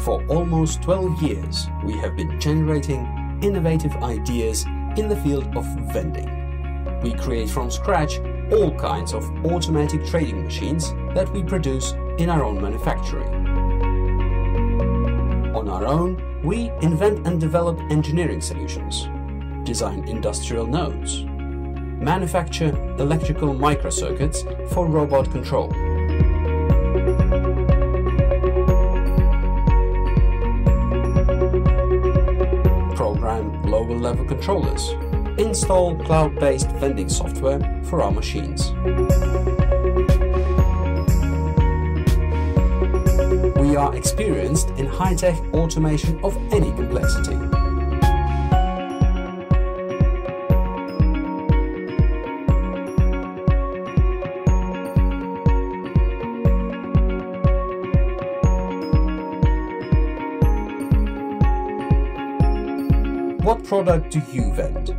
For almost 12 years, we have been generating innovative ideas in the field of vending. We create from scratch all kinds of automatic trading machines that we produce in our own manufactory. On our own, we invent and develop engineering solutions, design industrial nodes, manufacture electrical microcircuits for robot control, program lower level controllers, install cloud-based vending software for our machines. We are experienced in high-tech automation of any complexity. What product do you vend?